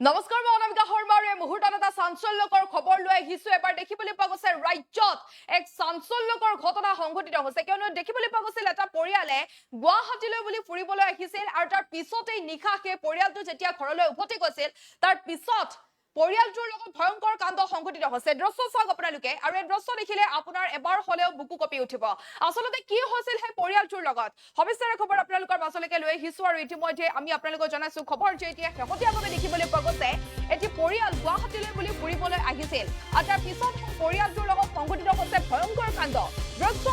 নমস্কাৰ মই অনামিকা শৰ্মাৰ এই মুহূৰ্তত এটা চাঞ্চল্যকৰ খবৰ লৈ আহিছো এবাৰ দেখিবলৈ পোৱা গৈছে ৰাজ্যত এক চাঞ্চল্যকৰ ঘটনা সংঘটিত হৈছে কিয়নো দেখিবলৈ পোৱা গৈছিল এটা পৰিয়ালে গুৱাহাটীলৈ বুলি ফুৰিবলৈ আহিছিল আৰু তাৰ পিছতেই নিশা সেই পৰিয়ালটো যেতিয়া ঘৰলৈ উভতি গৈছিল তাৰ পিছত পৰিয়ালটোৰ লগত ভয়ংকৰ কাণ্ড সংঘটিত হৈছে দৃশ্য চাওক আপোনালোকে আৰু এই দৃশ্য দেখিলে আপোনাৰ এবাৰ হলেও বুকু কঁপি উঠিব আসলতে কি হৈছিল সেই পৰিয়ালটোৰ লগত সবিস্তাৰ খবৰ আপোনালোকৰ মাজলৈকে লৈ আহিছো আৰু ইতিমধ্যে আমি আপোনালোকক জনাইছো খবৰ যে এতিয়া শেহতীয়াভাৱে দেখিবলৈ পোৱা গৈছে এটি পৰিয়াল গুৱাহাটীলৈ বুলি ফুৰিবলৈ আহিছিল আৰু তাৰ পিছত সেই পৰিয়ালটোৰ লগত সংঘটিত হৈছে ভয়ংকৰ কাণ্ড দৃশ্য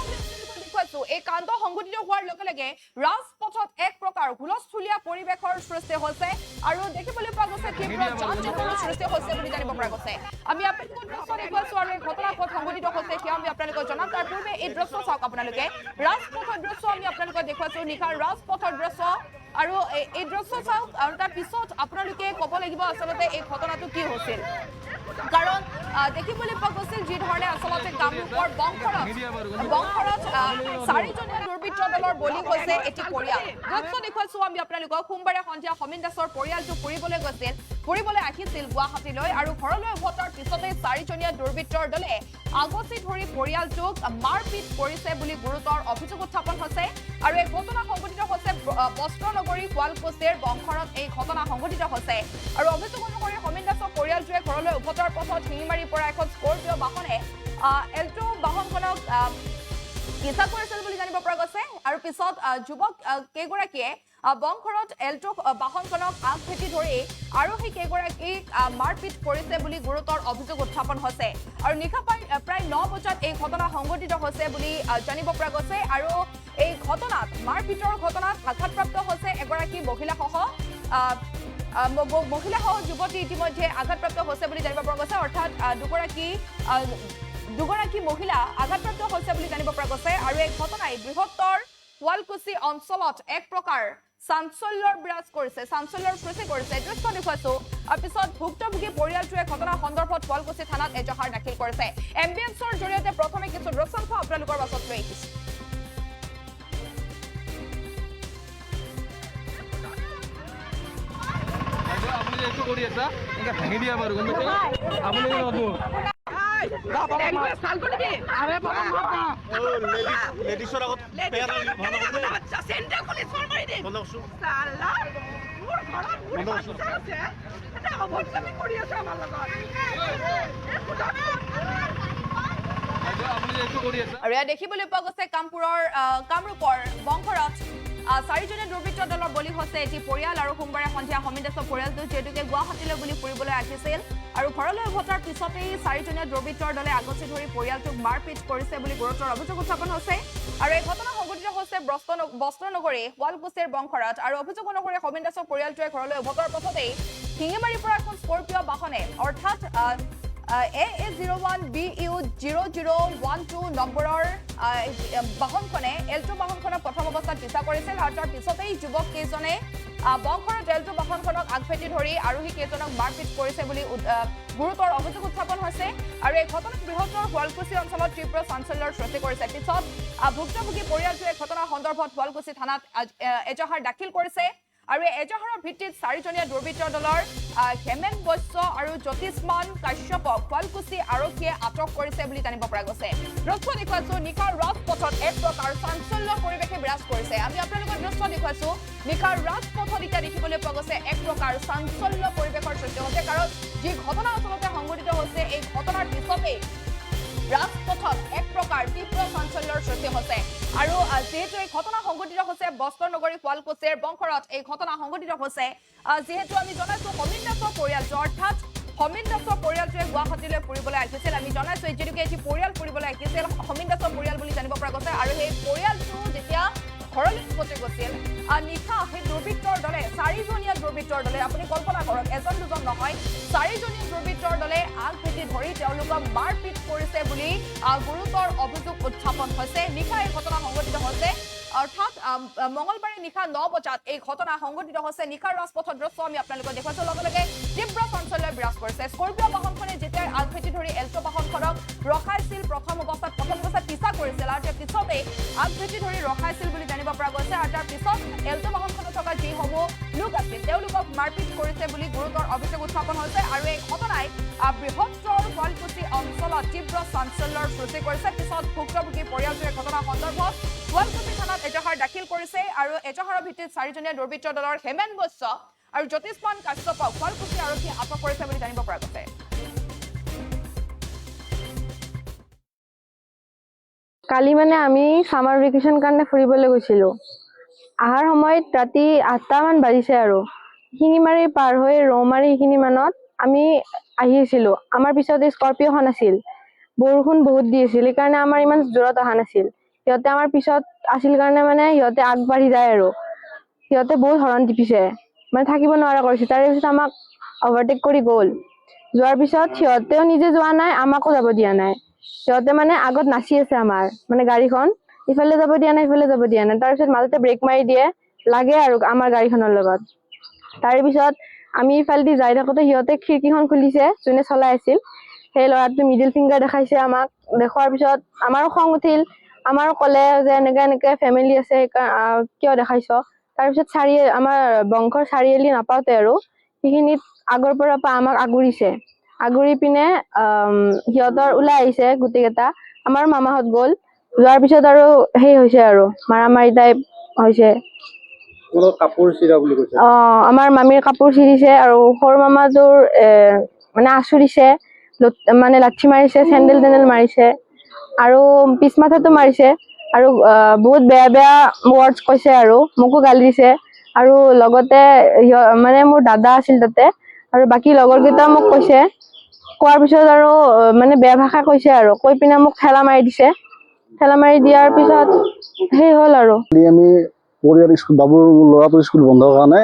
দেখুৱাইছো এই কাণ্ড সংঘটিত হোৱাৰ লগে লগে ৰাজপথত এক প্ৰকাৰ হুলস্থুলীয়া পৰিৱেশৰ সৃষ্টি হৈছে আৰু দেখিবলৈ পোৱা গৈছে তীব্ৰ যান-জঁটৰ সৃষ্টি হৈছে বুলি জানিব পৰা গৈছে আমি আপোনালোকক দৃশ্য দেখুৱাইছো আৰু এই ঘটনা ক'ত সংঘটিত হৈছে সেয়া আমি আপোনালোকক জনাম তাৰ পূৰ্বে এই দৃশ্য চাওক আপোনালোকে ৰাজপথৰ দৃশ্য আমি আপোনালোকক দেখুৱাইছো নিশাৰ ৰাজপথৰ দৃশ্য আৰু এই দৃশ্য চাওক আৰু তাৰ পিছত আপোনালোকে ক'ব লাগিব আচলতে এই ঘটনাটো কি হৈছিল কাৰণ দেখিবলৈ পোৱা গৈছিল যি ধৰণে আচলতে কামৰূপৰ বংশৰত চাৰিজনীয়া দুৰ্বৃত্ত দলৰ বলি হৈছে এটি পৰিয়াল দৃশ্য দেখুৱাইছো আমি আপোনালোকক সোমবাৰে সন্ধিয়া সমীন দাসৰ পৰিয়ালটো ফুৰিবলৈ আহিছিল গুৱাহাটীলৈ আৰু ঘৰলৈ উভতাৰ পিছতে চাৰিজনীয়া দুৰ্বৃত্তৰ দলে আগচি ধৰি পৰিয়ালটোক মাৰপিট কৰিছে বুলি গুৰুতৰ অভিযোগ উত্থাপন হৈছে আৰু এই ঘটনা সংঘটিত হৈছে বস্ত্ৰনগৰী শুৱালকুছিৰ বংশৰত এই ঘটনা সংঘটিত হৈছে আৰু অভিযোগ অনুসৰি সমীন দাসৰ পৰিয়ালটোৱে ঘৰলৈ উভতাৰ পথত শিঙিমাৰীৰ পৰা এখন স্কৰপিঅ বাহনে এল্টো বাহনখনক পিছা কৰিছিল বুলি জানিব পৰা গৈছে আৰু পিছত যুৱক কেইগৰাকীয়ে বংশৰত এল্টো বাহনখনক আগভেটি ধৰি আৰু সেই কেইগৰাকীক মাৰপিট কৰিছে বুলি গুৰুতৰ অভিযোগ উত্থাপন হৈছে আৰু নিশা প্ৰায় 9 বজাত এই ঘটনা সংঘটিত হৈছে বুলি জানিব পৰা গৈছে আৰু এই ঘটনাত মাৰপিটৰ ঘটনাত আঘাতপ্ৰাপ্ত হৈছে এগৰাকী মহিলাসহ যুৱতী ইতিমধ্যে আঘাতপ্ৰাপ্ত হৈছে বুলি জানিব পৰা গৈছে অৰ্থাৎ দুগৰাকী মহিলা আঘাতপ্ৰাপ্ত হৈছে বুলি জানিব পৰা গৈছে আৰু এই ঘটনাই বৃহত্তৰ শুৱালকুছি অঞ্চলত এক প্ৰকাৰ চাঞ্চল্যৰ সৃষ্টি কৰিছে দৃশ্য দেখুৱাইছো আৰু পিছত ভুক্তভোগী পৰিয়ালটোৱে ঘটনা সন্দৰ্ভত শুৱালকুছি থানাত এজাহাৰ দাখিল কৰিছে এম্বিয়েন্সৰ জৰিয়তে প্ৰথমে কিছু দৃশ্যাংশ আপোনালোকৰ মাজত লৈ আহিছো কৰি আছা এনেকে ভাঙি দিয়া বাৰু কিন্তু আপুনি নবো লেডিছৰ আগত আৰু এয়া দেখিবলৈ পোৱা গৈছে কামৰূপৰ বংশৰত চাৰিজনীয়া দুৰ্বৃত্ত দলৰ বলি হৈছে এটি পৰিয়াল আৰু সোমবাৰে সন্ধিয়া সমীন দাসৰ পৰিয়ালটো যিহেতুকে গুৱাহাটীলৈ বুলি ফুৰিবলৈ আহিছিল আৰু ঘৰলৈ উভতাৰ পিছতেই চাৰিজনীয়া দুৰ্বৃত্তৰ দলে আগচি ধৰি পৰিয়ালটোক মাৰপিট কৰিছে বুলি গুৰুতৰ অভিযোগ উত্থাপন হৈছে আৰু এই ঘটনা সংঘটিত হৈছে বস্ত্ৰনগৰী শুৱালকুছিৰ বংশৰত আৰু অভিযোগ অনুসৰি সমীন দাসৰ পৰিয়ালটোৱে ঘৰলৈ উভতাৰ পথতেই শিঙিমাৰীৰ পৰা এখন স্কৰপিঅ বাহনে অৰ্থাৎ AA01BU0012 নম্বৰৰ বাহনখনে এল্টো বাহনখনক প্ৰথম অৱস্থাত পিছা কৰিছিল আৰু তাৰ পিছতেই যুৱক কেইজনে বংশৰত এল্টো বাহনখনক আগভেটি ধৰি আৰোহী কেইজনক মাৰপিট কৰিছে বুলি গুৰুতৰ অভিযোগ উত্থাপন হৈছে আৰু এই ঘটনাত বৃহত্তৰ শুৱালকুছি অঞ্চলত তীব্ৰ চাঞ্চল্যৰ সৃষ্টি কৰিছে পিছত ভুক্তভোগী পৰিয়ালটোৱে ঘটনা সন্দৰ্ভত শুৱালকুছি থানাত এজাহাৰ দাখিল কৰিছে আৰু এজাহাৰৰ ভিত্তিত চাৰিজনীয়া দুৰ্বৃত্ত দলৰ হেমেন বৈশ্য আৰু জ্যোতিষ্মান কাশ্যপক শুৱালকুছি আৰক্ষীয়ে আটক কৰিছে বুলি জানিব পৰা গৈছে দৃশ্য দেখুৱাইছো নিশাৰ ৰাজপথত এক প্ৰকাৰ চাঞ্চল্য পৰিৱেশে বিৰাজ কৰিছে আমি আপোনালোকৰ দৃশ্য দেখুৱাইছো নিশাৰ ৰাজপথত এতিয়া দেখিবলৈ পোৱা গৈছে এক প্ৰকাৰ চাঞ্চল্য পৰিৱেশৰ সৃষ্টি হৈছে কাৰণ যি ঘটনা আচলতে সংঘটিত হৈছে এই ঘটনাৰ পিছতেই ৰাজপথত এক প্ৰকাৰ তীব্ৰ চাঞ্চল্যৰ সৃষ্টি হৈছে আৰু যিহেতু এই ঘটনা সংঘটিত হৈছে বস্ত্ৰনগৰী শুৱালকুছিৰ বংশৰত এই ঘটনা সংঘটিত হৈছে যিহেতু আমি জনাইছো সমীন দাসৰ পৰিয়ালটো অৰ্থাৎ সমীন দাসৰ পৰিয়ালটোৱে গুৱাহাটীলৈ ফুৰিবলৈ আহিছিল আমি জনাইছো যিহেতুকে এটি পৰিয়াল ফুৰিবলৈ আহিছিল সমীন দাসৰ পৰিয়াল বুলি জানিব পৰা গৈছে আৰু সেই পৰিয়ালটো যেতিয়া ঘৰলৈ উভতি গৈছিল নিশা সেই দুৰ্বৃত্তৰ দলে চাৰিজনীয়া দুৰ্বৃত্তৰ দলে আপুনি কল্পনা কৰক এজন দুজন নহয় চাৰিজনীয়া দুৰ্বৃত্তৰ দলে আগভেটি ধৰি তেওঁলোকক মাৰপিট কৰিছে বুলি গুৰুতৰ অভিযোগ উত্থাপন হৈছে নিশা এই ঘটনা সংঘটিত হৈছে অৰ্থাৎ মঙলবাৰে নিশা 9 বজাত এই ঘটনা সংঘটিত হৈছে নিশাৰ ৰাজপথৰ দৃশ্য আমি আপোনালোকক দেখুৱাইছো লগে লগে তীব্ৰ চাঞ্চল্য বিৰাজ কৰিছে স্কৰপিঅ বাহনখনে যেতিয়া আগভেটি ধৰি এল্টো বাহনখনক ৰখাইছিল প্ৰথম অৱস্থাত পিছা কৰিছিল আৰু তাৰ পিছতেই আগভেটি ধৰি ৰখাইছিল বুলি জানিব পৰা গৈছে আৰু তাৰ পিছত এল্টো বাহনখনত থকা যিসমূহ লোক আছিল তেওঁলোকক মাৰপিট কৰিছে বুলি গুৰুতৰ অভিযোগ উত্থাপন হৈছে আৰু এই ঘটনাই বৃহত্তৰ শুৱালকুছি অঞ্চলত তীব্ৰ চাঞ্চল্যৰ সৃষ্টি কৰিছে। পিছত ভুক্তভোগী পৰিয়ালটোৱে ঘটনা সন্দৰ্ভত শুৱালকুছি থানাত এজাহাৰ দাখিল কৰিছে আৰু এজাহাৰৰ ভিত্তিত 4জনীয়া দুৰ্বৃত্ত দলৰ হেমেন বৈশ্য আৰু জ্যোতিষ্মান কাশ্যপক শুৱালকুছি আৰক্ষীয়ে আটক কৰিছে বুলি জানিব পৰা গৈছে। কালি মানে আমি সামাৰ ভেকেশন কাৰণে ফুৰিবলৈ গৈছিলো। আহাৰ সময়ত ৰাতি 8টামান বাজিছে আৰু শিঙিমাৰী পাৰ হৈ ৰৌমাৰী এইখিনি মানত আমি আহি আছিলো। আমাৰ পিছত স্কৰ্পিঅ'খন আছিল। বৰষুণ বহুত দি আছিল, সেইকাৰণে আমাৰ ইমান জোৰত অহা নাছিল। সিহঁতে আমাৰ পিছত আছিল কাৰণে মানে সিহঁতে আগবাঢ়ি যায় আৰু সিহঁতে বহুত হৰণ টিপিছে, মানে থাকিব নোৱাৰা কৰিছে। তাৰে পিছত আমাক অভাৰটেক কৰি গ'ল। যোৱাৰ পিছত সিহঁতেও নিজে যোৱা নাই, আমাকো যাব দিয়া নাই। সিহঁতে মানে আগত নাচি আছে আমাৰ মানে গাড়ীখন, ইফালে যাব দিয়া নাই সিফালে যাব দিয়া নাই। তাৰপিছত মাজতে ব্ৰেক মাৰি দিয়ে, লাগে আৰু আমাৰ গাড়ীখনৰ লগত। তাৰে পিছত আমি ইফালেদি যাই থাকোঁতে সিহঁতে খিৰিকীখন খুলিছে, যোনে চলাই আছিল সেই ল'ৰাটো মিডিল ফিংগাৰ দেখাইছে আমাক। দেখুৱাৰ পিছত আমাৰো খং উঠিল, আমাৰো ক'লে যে এনেকে ফেমিলি আছে কিয় দেখাইছ। তাৰপিছত আমাৰ বংশৰ চাৰিআলি নাপাওঁতে আৰু সেইখিনিত আগৰ পৰা আমাক আগুৰিছে। আগুৰি পিনে সিহঁতৰ ওলাই আহিছে গোটেইকেইটা। আমাৰ মামাহঁত গ'ল। যোৱাৰ পিছত আৰু সেই হৈছে আৰু মাৰামাৰি টাইপ হৈছে। কাপোৰ চিৰা বুলি কৈছে। আমাৰ মামীৰ কাপোৰ চিৰিছে আৰু সৰু মামাটোৰ মানে আঁচুৰিছে, মানে লাঠি মাৰিছে, চেণ্ডেল মাৰিছে আৰু পিছ মাথাটো মাৰিছে আৰু বহুত বেয়া বেয়া ৱৰ্ডছ কৈছে আৰু মোকো গালি দিছে। আৰু লগতে মানে মোৰ দাদা আছিল তাতে আৰু বাকী লগৰ কেইটাও মোক কৈছে। কোৱাৰ পিছত আৰু মানে বেয়া ভাষা কৈছে আৰু কৈ পিনে মোক ঠেলা মাৰি দিছে। ঠেলা মাৰি দিয়াৰ পিছত সেই হ'ল আৰু আমি পৰিয়াল স্কুল বাবুৰ ল'ৰাটোৰ স্কুল বন্ধৰ কাৰণে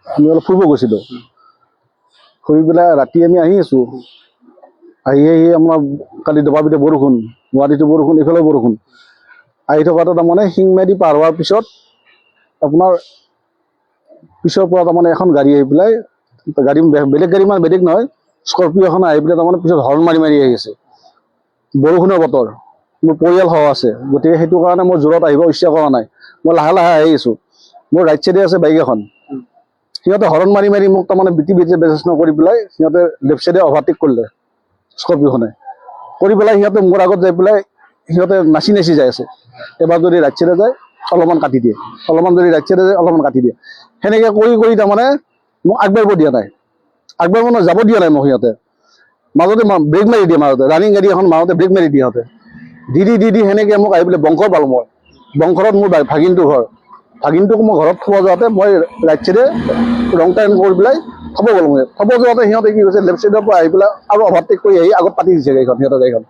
আমি অলপ ফুৰিব গৈছিলোঁ। ফুৰি পেলাই ৰাতি আমি আহি আছোঁ। আহি আমাৰ কালি দবাপিটা বৰষুণ, গুৱাহাটীতো বৰষুণ, এইফালেও বৰষুণ। আহি থকাটো তাৰমানে শিংমাৰী পাৰ হোৱাৰ পিছত আপোনাৰ পিছৰ পৰা তাৰমানে এখন গাড়ী আহি পেলাই, গাড়ী বেলেগ গাড়ী মানে বেলেগ নহয়, স্কৰ্পিঅ' এখন আহি পেলাই তাৰমানে পিছত হৰ্ণ মাৰি আহি আছে। বৰষুণৰ বতৰ, মোৰ পৰিয়াল সহ আছে, গতিকে সেইটো কাৰণে মই জোৰত আহিব ইচ্ছা কৰা নাই। মই লাহে লাহে আহি আছোঁ। মোৰ ৰাইট চাইডে আছে বাইক এখন। সিহঁতে হৰণ মাৰি মোক তাৰমানে বেচেছ নকৰি পেলাই সিহঁতে লেফ্ট চাইডে অভাৰটেক কৰিলে স্কৰ্পিঅ'খনে। কৰি পেলাই সিহঁতে মোৰ আগত যাই পেলাই সিহঁতে নাচি যাই আছে। এবাৰ যদি ৰাইট চাইডে যায় অলপমান কাটি দিয়ে, অলপমান যদি ৰাইট চাইডে যায় অলপমান কাটি দিয়ে। সেনেকৈ কৰি তাৰমানে মোক আগবাঢ়িব দিয়া নাই, আগবাঢ়িব যাব দিয়া নাই মোক। সিহঁতে মাজতে ব্ৰেক মাৰি দিয়ে, মাজতে ৰানিং গাড়ী এখন মাজতে ব্ৰেক মাৰি দিয়ে সিহঁতে। দি সেনেকৈ মোক আহি পেলাই বংশৰ পালোঁ। মই বংশৰত মোৰ ভাগিনটোৰ ঘৰ। ভাগিনটোক মই ঘৰত থ'ব যাওঁতে মই ৰাইট চাইডে ৰং টাৰ্ণ কৰি পেলাই থ'ব গ'লোঁ। মই থ'ব যাওঁতে সিহঁতে কি কৈছে, লেফ্ট চাইডৰ পৰা আহি পেলাই আৰু অভাৰটেক কৰি আহি আগত পাতি দিছে গাড়ীখন। সিহঁতৰ গাড়ীখন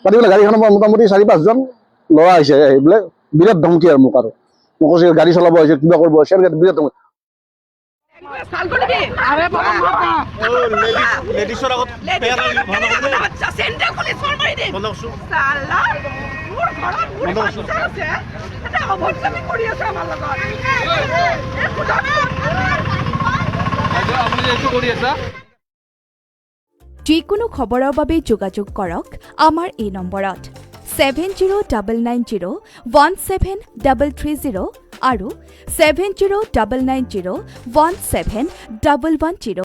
পাতি পেলাই গাড়ীখনৰ পৰা মোটামুটি 4-5জন ল'ৰা আহিছে। আহি পেলাই বিৰাট ধমকি আৰু মোক কৈছে গাড়ী চলাব আহিছে, কিবা কৰিব আহিছে, বিৰাট ধমকি। যিকোনো খবৰৰ বাবে যোগাযোগ কৰক আমাৰ এই নম্বৰত 7099017330 আৰু 7099017110।